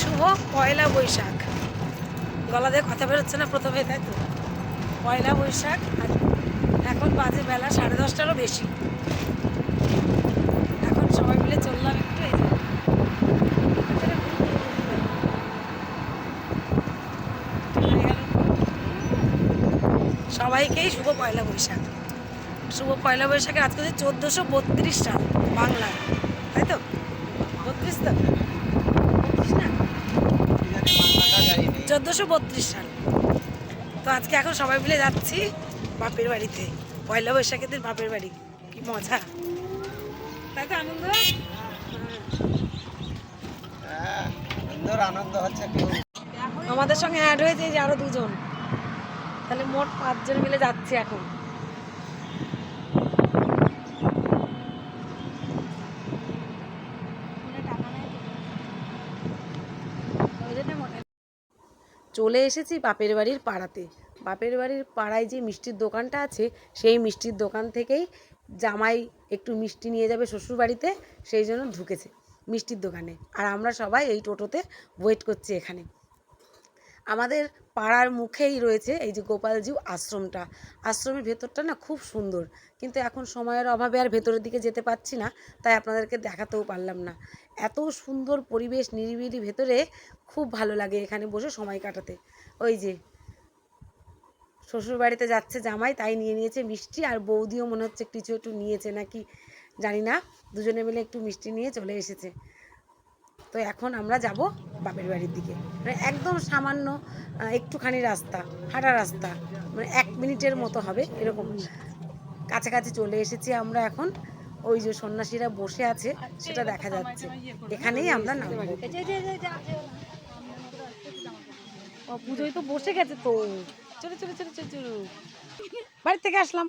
শুভ পয়লা বৈশাখ। গলা দিয়ে কথা বেরোচ্ছে না প্রথমে, তাই তো? পয়লা বৈশাখ। আর এখন বাজে বেলা 10:30টারও বেশি। এখন সবাই মিলে চললাম একটু, এই যে সবাইকেই শুভ পয়লা বৈশাখ। শুভ পয়লা বৈশাখের আজকে 1432 সাল বাংলায়, তাই তো? 32 তো 1432 সাল। তো আজকে এখন সবাই মিলে যাচ্ছি বাপের বাড়িতে। পয়লা বৈশাখের দিন বাপের বাড়ি, কি মজা, তাই তো? আনন্দ, আনন্দ হচ্ছে। আমাদের সঙ্গে অ্যাড হয়েছে যে আরো 2জন, তাহলে মোট 5জন মিলে যাচ্ছি এখন। চলে এসেছি বাপের বাড়ির পাড়াতে। বাপের বাড়ির পাড়ায় যে মিষ্টির দোকানটা আছে, সেই মিষ্টির দোকান থেকেই জামাই একটু মিষ্টি নিয়ে যাবে শ্বশুর বাড়িতে, সেই জন্য ঢুকেছে মিষ্টির দোকানে। আর আমরা সবাই এই টোটোতে ওয়েট করছি এখানে। আমাদের পাড়ার মুখেই রয়েছে এই যে গোপালজিউ আশ্রমটা। আশ্রমের ভেতরটা না খুব সুন্দর, কিন্তু এখন সময়ের অভাবে আর ভেতরের দিকে যেতে পারছি না, তাই আপনাদেরকে দেখাতেও পারলাম না। এত সুন্দর পরিবেশ, নিরিবিলি ভেতরে, খুব ভালো লাগে এখানে বসে সময় কাটাতে। ওই যে শ্বশুর বাড়িতে যাচ্ছে জামাই, তাই নিয়ে নিয়েছে মিষ্টি, আর বৌদিও মনে হচ্ছে কিছু একটু নিয়েছে নাকি জানি না, দুজনে মিলে একটু মিষ্টি নিয়ে চলে এসেছে। তো এখন আমরা যাব বাপের বাড়ির দিকে। মানে একদম সামান্য একটুখানি রাস্তা, হাঁটা রাস্তা, মানে 1 মিনিটের মতো হবে এরকম। কাছাকাছি চলে এসেছি আমরা এখন। ওই যে সন্ন্যাসীরা বসে আছে সেটা দেখা যাচ্ছে, এখানেই আমরা নামবো। ও পুজোয় তো বসে গেছে তো। চলো চলো চলো চলো চলো, বাড়ি থেকে আসলাম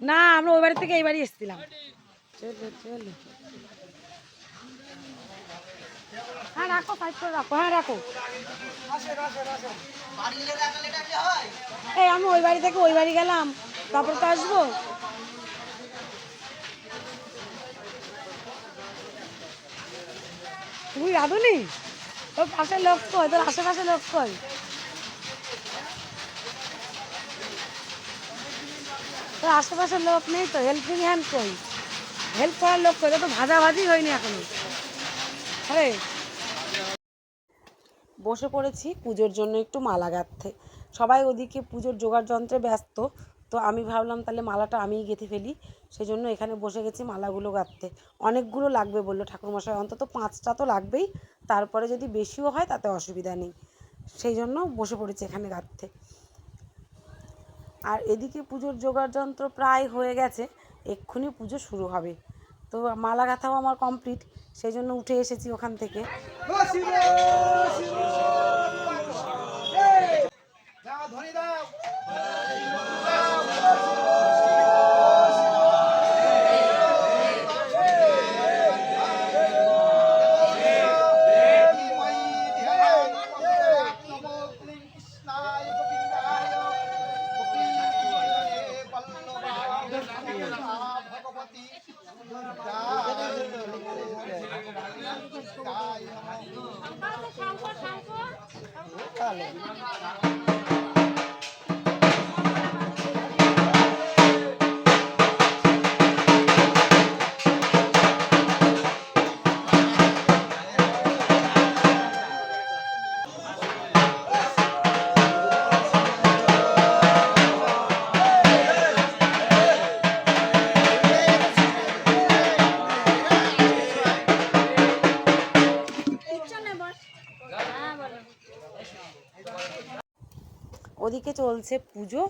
না, আমরা ওই বাড়ি থেকে এই বাড়ি এসেছিলাম। চলো চলো, হ্যাঁ রাখো, সাইড করে রাখো, হ্যাঁ রাখো। এই আমি ওই বাড়ি থেকে ওই বাড়ি গেলাম, তারপর তো আসবো। তুমি রাঁধুনি? তোর পাশে লোক কই? তোর আশেপাশে লোক কই? তোর আশেপাশে লোক নেই তো? হেল্পিং হ্যান্ড কই? হেল্প করার লোক কই? তো ভাজাভাজি হয়নি এখনো। আরে বসে পড়েছি পুজোর জন্য একটু মালা গাঁথতে। সবাই ওদিকে পুজোর জোগাড় যন্ত্রে ব্যস্ত, তো আমি ভাবলাম তাহলে মালাটা আমিই গেঁথে ফেলি। সেই জন্য এখানে বসে গেছি মালাগুলো গাঁথতে। অনেকগুলো লাগবে বললো ঠাকুরমশাই, অন্তত 5টা তো লাগবেই, তারপরে যদি বেশিও হয় তাতে অসুবিধা নেই। সেই জন্য বসে পড়েছি এখানে গাঁথতে। আর এদিকে পুজোর জোগাড় যন্ত্র প্রায় হয়ে গেছে, এক্ষুনি পুজো শুরু হবে। তো মালা গাঁথাও আমার কমপ্লিট, সেই জন্য উঠে এসেছি ওখান থেকে। ওদিকে চলছে পুজো,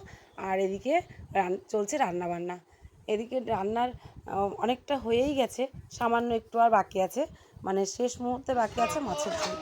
আর এদিকে চলছে রান্নাবান্না। এদিকে রান্নার অনেকটা হয়েই গেছে, সামান্য একটু আর বাকি আছে, মানে শেষ মুহূর্তে বাকি আছে মাছের ঝোল।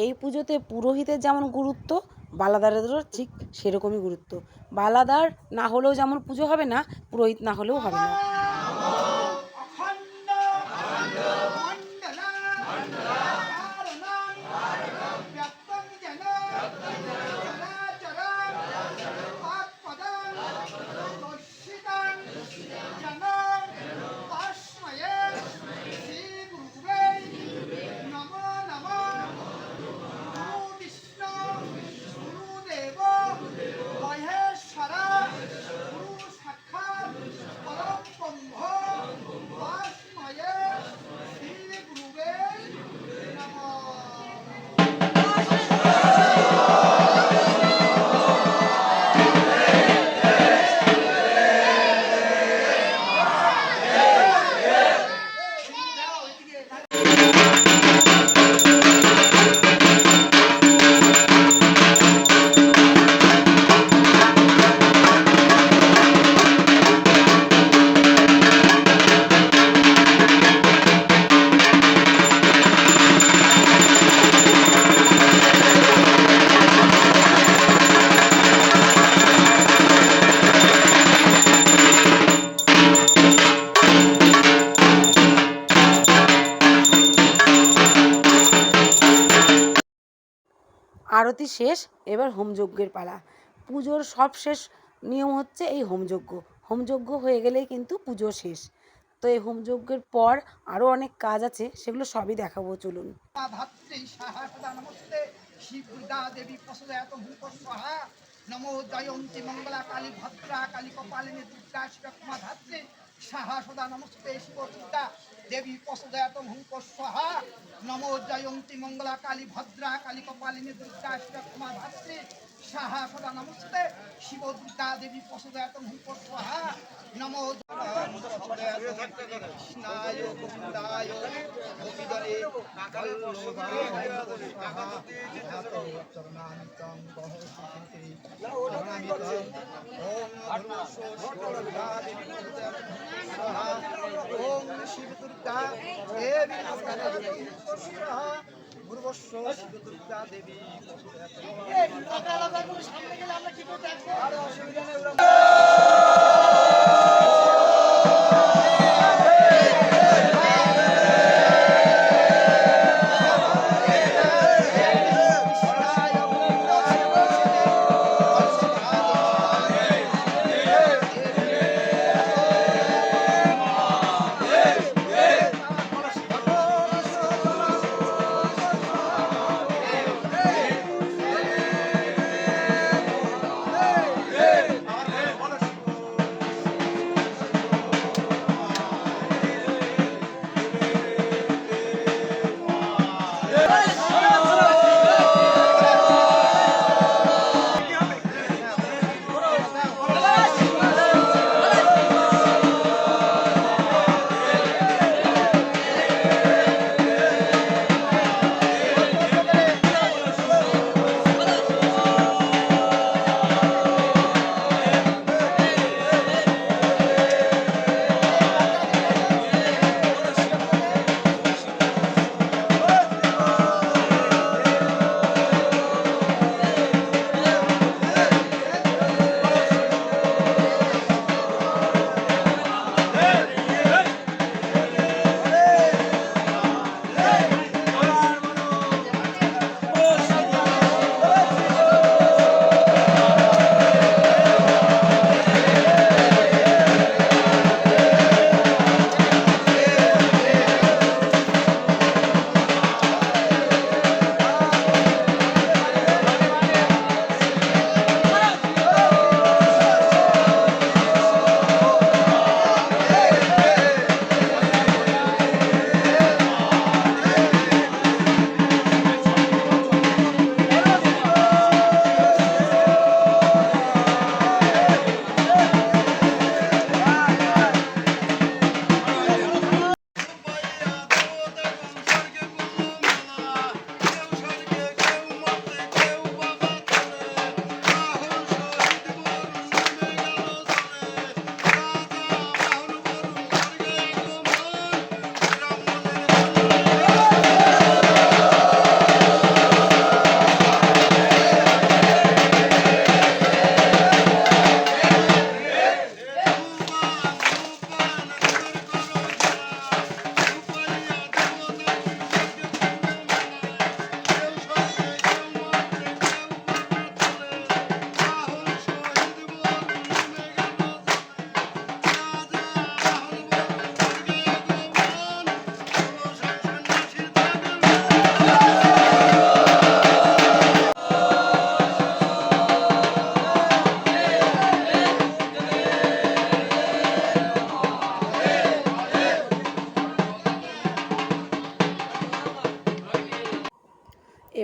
এই পুজোতে পুরোহিতের যেমন গুরুত্ব, বালাদারেরও ঠিক সেরকমই গুরুত্ব। বালাদার না হলেও যেমন পুজো হবে না, পুরোহিত না হলেও হবে না। আরতি শেষ, এবার হোমযজ্ঞের পালা। পুজোর সব শেষ নিয়ম হচ্ছে এই হোমযজ্ঞ। হোমযজ্ঞ হয়ে গেলেই কিন্তু পুজো শেষ। তো এই হোমযজ্ঞের পর আরও অনেক কাজ আছে, সেগুলো সবই দেখাবো, চলুন। নমো জয়ন্তী মঙ্গলা কালী ভদ্রা কালী কপালিনী দুর্গা শিবকুমা ধাত্রী সাহা সদা নমস্তে শিব দুর্গা দেবী প্রসদয়াতম হুঙ্ক স্বাহা। নমো জয়ন্তী মঙ্গলা কালী ভদ্রা কালী কপালিনী দুর্গা শিবকুমা ধাত্রী সাহা সদা নমস্তে শিব দুর্গা দেবী প্রসদয়াতম হুঙ্ক স্বাহা। নমো কৃষ্ণায় গোবিন্দায় গোপীধরে চরণানিতং বহসিতে ওম শিব দুর্গা দেবী গুরুবস্ব শিব দুর্গা দেবী সামনে গেলে আমরা কি করে দেখবো? আর অসুবিধা নেই।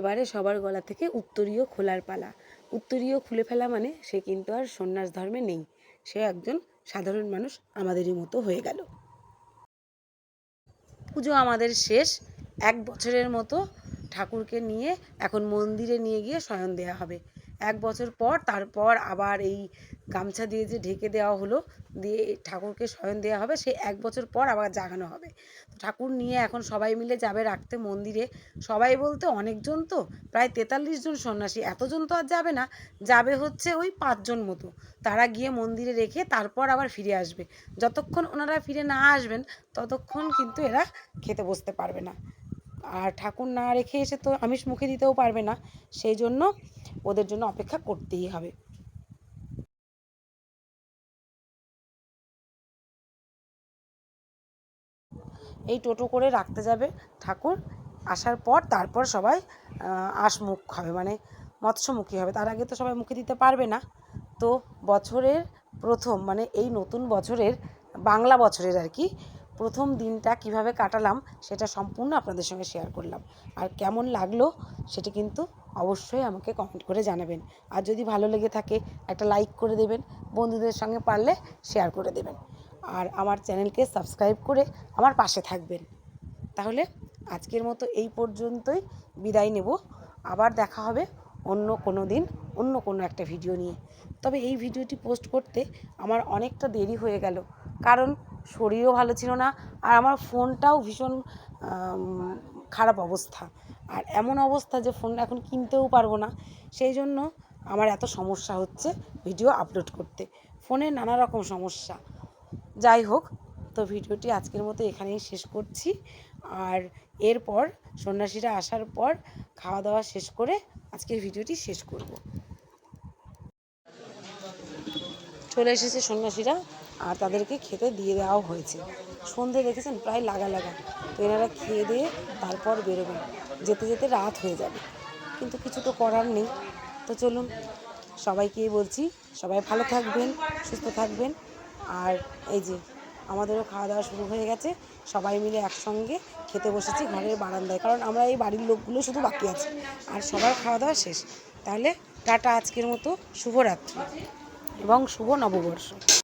এবারে সবার গলা থেকে উত্তরীয় খোলার পালা। উত্তরীয় খুলে ফেলা মানে সে কিন্তু আর সন্ন্যাস ধর্মে নেই, সে একজন সাধারণ মানুষ আমাদেরই মতো হয়ে গেল। পুজো আমাদের শেষ। 1 বছরের মতো ঠাকুরকে নিয়ে এখন মন্দিরে নিয়ে গিয়ে শয়ন দেওয়া হবে। 1 বছর পর তারপর আবার এই গামছা দিয়ে যে ঢেকে দেওয়া হলো, দিয়ে ঠাকুরকে শয়ন দেওয়া হবে, সেই 1 বছর পর আবার জাগানো হবে। ঠাকুর নিয়ে এখন সবাই মিলে যাবে রাখতে মন্দিরে। সবাই বলতে অনেকজন, তো প্রায় 43 জন সন্ন্যাসী, এতজন তো আর যাবে না, যাবে হচ্ছে ওই 5 জন মতো। তারা গিয়ে মন্দিরে রেখে তারপর আবার ফিরে আসবে। যতক্ষণ ওনারা ফিরে না আসবেন ততক্ষণ কিন্তু এরা খেতে বসতে পারবে না। আর ঠাকুর না রেখে এসে তো আমিষ মুখে দিতেও পারবে না, সেই জন্য ওদের জন্য অপেক্ষা করতেই হবে। এই টোটো করে রাখতে যাবে ঠাকুর, আসার পর তারপর সবাই আশমুখ হবে, মানে মৎস্যমুখী হবে। তার আগে তো সবাই মুখে দিতে পারবে না। তো বছরের প্রথম, মানে এই নতুন বছরের, বাংলা বছরের আর কি, প্রথম দিনটা কিভাবে কাটালাম সেটা সম্পূর্ণ আপনাদের সঙ্গে শেয়ার করলাম। আর কেমন লাগলো সেটা কিন্তু অবশ্যই আমাকে কমেন্ট করে জানাবেন। আর যদি ভালো লেগে থাকে একটা লাইক করে দেবেন, বন্ধুদের সঙ্গে পারলে শেয়ার করে দেবেন। আর আমার চ্যানেলকে সাবস্ক্রাইব করে আমার পাশে থাকবেন। তাহলে আজকের মতো এই পর্যন্তই বিদায় নেব। আবার দেখা হবে অন্য কোনো দিন অন্য কোনো একটা ভিডিও নিয়ে। তবে এই ভিডিওটি পোস্ট করতে আমার অনেকটা দেরি হয়ে গেল, কারণ শরীরও ভালো ছিল না, আর আমার ফোনটাও ভীষণ খারাপ অবস্থা। আর এমন অবস্থা যে ফোনটা এখন কিনতেও পারবো না, সেই জন্য আমার এত সমস্যা হচ্ছে ভিডিও আপলোড করতে। ফোনে নানা রকম সমস্যা। যাই হোক, তো ভিডিওটি আজকের মতো এখানেই শেষ করছি। আর এরপর সন্ন্যাসীরা আসার পর খাওয়া দাওয়া শেষ করে আজকের ভিডিওটি শেষ করব। চলে এসেছে সন্ন্যাসীরা, আর তাদেরকে খেতে দিয়ে দেওয়াও হয়েছে। সন্ধে দেখেছেন প্রায় লাগা লাগা। তো এনারা খেয়ে দিয়ে তারপর বেরোবেন, যেতে যেতে রাত হয়ে যাবে, কিন্তু কিছু তো করার নেই। তো চলুন, সবাইকেই বলছি সবাই ভালো থাকবেন, সুস্থ থাকবেন। আর এই যে আমাদেরও খাওয়া দাওয়া শুরু হয়ে গেছে, সবাই মিলে একসঙ্গে খেতে বসেছি ঘরের বারান্দায়, কারণ আমরা এই বাড়ির লোকগুলো শুধু বাকি আছি, আর সবার খাওয়া দাওয়া শেষ। তাহলে টাটা, আজকের মতো শুভরাত্রি এবং শুভ নববর্ষ।